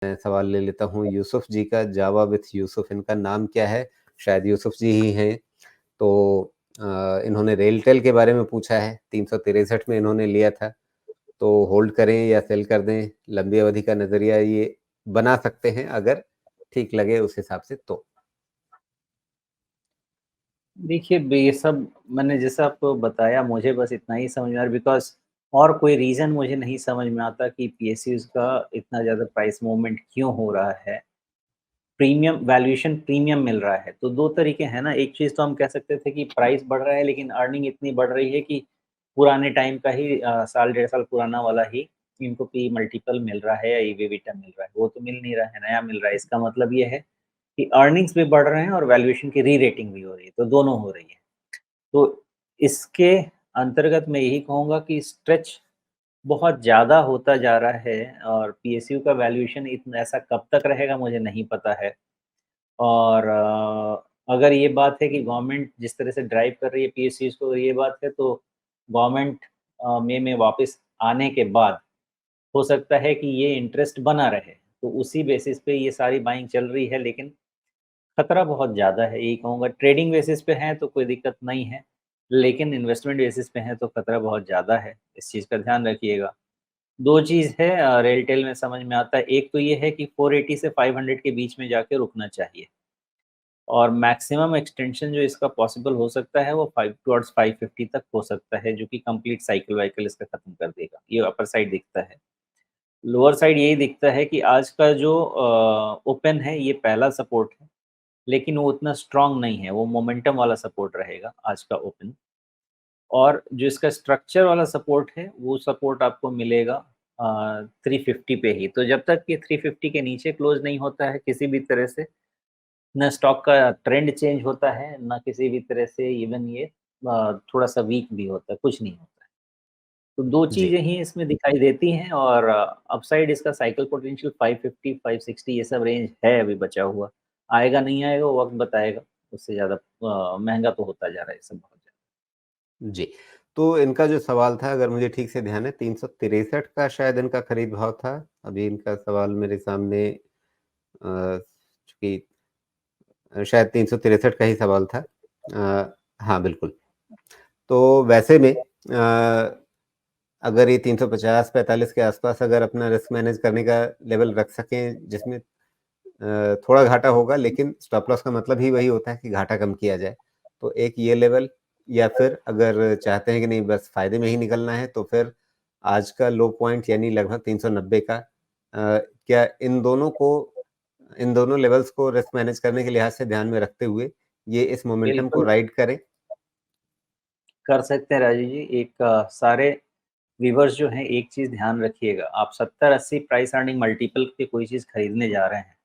मैं सवाल ले लेता हूँ यूसुफ जी का, जावा विथ यूसुफ इनका नाम क्या है? शायद यूसुफ जी ही हैं। तो इन्होंने रेलटेल के बारे में पूछा है, 363 में इन्होंने लिया था, तो होल्ड करें या सेल कर दें? लंबी अवधि का नज़रिया ये बना सकते हैं अगर ठीक लगे उस हिसाब से तो। देखिए, ये सब मैंने जैसा आपको बताया, मुझे बस इतना ही समझ में आ रहा है, बिकॉज़ और कोई रीज़न मुझे नहीं समझ में आता कि पीएसयूज़ का इतना ज़्यादा प्राइस मूवमेंट क्यों हो रहा है। प्रीमियम वैल्यूएशन प्रीमियम मिल रहा है, तो 2 तरीके हैं ना, एक चीज़ तो हम कह सकते थे कि प्राइस बढ़ रहा है लेकिन अर्निंग इतनी बढ़ रही है कि पुराने टाइम का ही साल डेढ़ साल पुराना वाला ही इनको पी मल्टीपल मिल रहा है या ईवी रिटर्न मिल रहा है, वो तो मिल नहीं रहा है, नया मिल रहा है। इसका मतलब ये है कि अर्निंग्स भी बढ़ रहे हैं और वैल्यूएशन की री-रेटिंग भी हो रही है, तो दोनों हो रही है। तो इसके अंतर्गत मैं यही कहूँगा कि स्ट्रेच बहुत ज़्यादा होता जा रहा है और पीएसयू का वैल्यूएशन इतना ऐसा कब तक रहेगा मुझे नहीं पता है। और अगर ये बात है कि गवर्नमेंट जिस तरह से ड्राइव कर रही है पीएसयूज़ को, ये बात है तो गवर्नमेंट मई में वापस आने के बाद हो सकता है कि ये इंटरेस्ट बना रहे। तो उसी बेसिस पे ये सारी बाइंग चल रही है, लेकिन खतरा बहुत ज़्यादा है, यही कहूँगा। ट्रेडिंग बेसिस पे हैं तो कोई दिक्कत नहीं है, लेकिन इन्वेस्टमेंट बेसिस पे हैं तो खतरा बहुत ज़्यादा है, इस चीज़ का ध्यान रखिएगा। 2 चीज़ है रेलटेल में समझ में आता है, एक तो ये है कि 480 से 500 के बीच में जाके रुकना चाहिए और मैक्सिमम एक्सटेंशन जो इसका पॉसिबल हो सकता है वो 5 टुवर्ड्स 550 तक हो सकता है, जो कि कंप्लीट साइकिल वाइकल इसका खत्म कर देगा। ये अपर साइड दिखता है। लोअर साइड यही दिखता है कि आज का जो ओपन है ये पहला सपोर्ट है, लेकिन वो उतना स्ट्रॉन्ग नहीं है, वो मोमेंटम वाला सपोर्ट रहेगा आज का ओपन। और जो इसका स्ट्रक्चर वाला सपोर्ट है, वो सपोर्ट आपको मिलेगा 350 पे ही। तो जब तक ये 350 के नीचे क्लोज़ नहीं होता है किसी भी तरह से, ना स्टॉक का ट्रेंड चेंज होता है, ना किसी भी तरह से इवन ये थोड़ा-सा वीक भी होता है, कुछ नहीं होता है। तो 2 जी। चीज़ें ही इसमें दिखाई देती हैं और अपसाइड इसका साइकिल पोटेंशियल 550, 560 ये सब रेंज है अभी बचा हुआ। आएगा नहीं आएगा वो वक़्त बताएगा, उससे ज़्यादा महँगा तो होता जा रहा है ये सब बहुत ज़्यादा। जी। तो इनका जो सवाल था अगर मुझे ठीक से ध्यान है 363 का शायद इनका खरीद भाव था। अभी इनका सवाल मेरे सामने चूँकि शायद 363 का ही सवाल था। हाँ, बिल्कुल। तो वैसे में अगर ये 350-45 के आस-पास अगर अपना रिस्क मैनेज करने का लेवल रख सकें जिसमें थोड़ा घाटा होगा लेकिन स्टॉप लॉस का मतलब ही वही होता है कि घाटा कम किया जाए। तो एक ये लेवल या फिर अगर चाहते हैं कि नहीं बस फ़ायदे में ही निकलना है तो फिर आज का लो पॉइंट यानी लगभग 390 का क्या इन दोनों लेवल्स को रिस्क मैनेज करने के लिहाज से ध्यान में रखते हुए ये इस मोमेंटम को बिल्कुल, राइड करें? कर सकते हैं राजीव जी। एक सारे व्यूअर्स जो हैं एक चीज़ ध्यान रखिएगा, आप 70-80 प्राइस अर्निंग मल्टीपल पे कोई चीज़ खरीदने जा रहे हैं।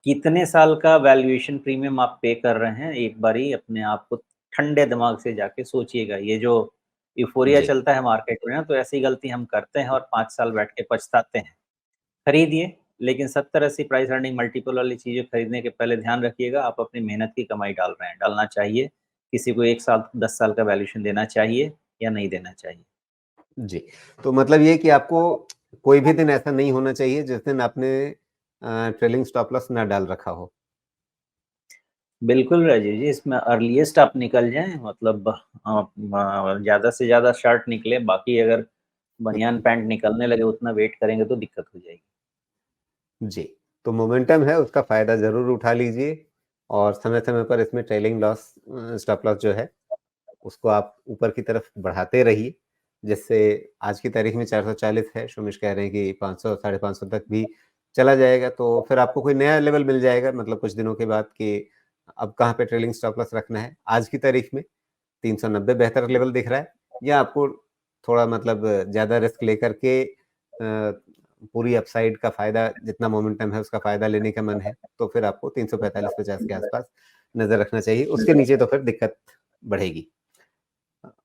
कितने साल का वैल्यूएशन प्रीमियम आप पे कर रहे हैं, एक बारी अपने आप को ठंडे दिमाग से जाके सोचिएगा। ये जो यूफ़ोरिया जी, चलता है मार्केट में ना, तो ऐसी गलती हम करते हैं और 5 साल बैठ के पछताते हैं। खरीदिए, लेकिन 70-80 प्राइस अर्निंग मल्टीपल वाली चीज़ें खरीदने के पहले ध्यान रखिएगा, आप अपनी मेहनत की कमाई डाल रहे हैं, डालना चाहिए। किसी को 1 साल, 10 साल का वैल्यूएशन देना चाहिए या नहीं देना चाहिए। जी। तो मतलब ये कि आपको कोई भी दिन ऐसा नहीं होना चाहिए जिस दिन आपने ट्रेलिंग स्टॉप लॉस ना डाल रखा हो। बिल्कुल राजीव जी, इसमें अर्लीस्ट आप निकल जाएँ, मतलब आप ज़्यादा से ज़्यादा शर्ट निकले, बाकी अगर बनियान पैंट निकलने लगे उतना वेट करेंगे तो दिक्कत हो जाएगी। जी, तो मोमेंटम है उसका फ़ायदा ज़रूर उठा लीजिए और समय-समय पर इसमें ट्रेलिंग स्टॉप लॉस जो है, उसको आप ऊपर की तरफ बढ़ाते रहिए, जिससे आज की तारीख में 440 है, शोमिश कह रहे हैं कि 500 साढ़े 500 तक भी चला जाएगा, तो फिर आपको कोई नया लेवल मिल जाएगा मतलब कुछ दिनों के बाद कि अब कहाँ पे ट्रेलिंग स्टॉप लॉस रखना है। आज की तारीख में 390 बेहतर लेवल दिख रहा है या आपको थोड़ा मतलब ज़्यादा रिस्क लेकर के पूरी अपसाइड का फ़ायदा जितना मोमेंटम है उसका फ़ायदा लेने का मन है, तो फिर आपको 345-50 के आस-पास नज़र रखना चाहिए, उसके नीचे तो फिर दिक्कत बढ़ेगी।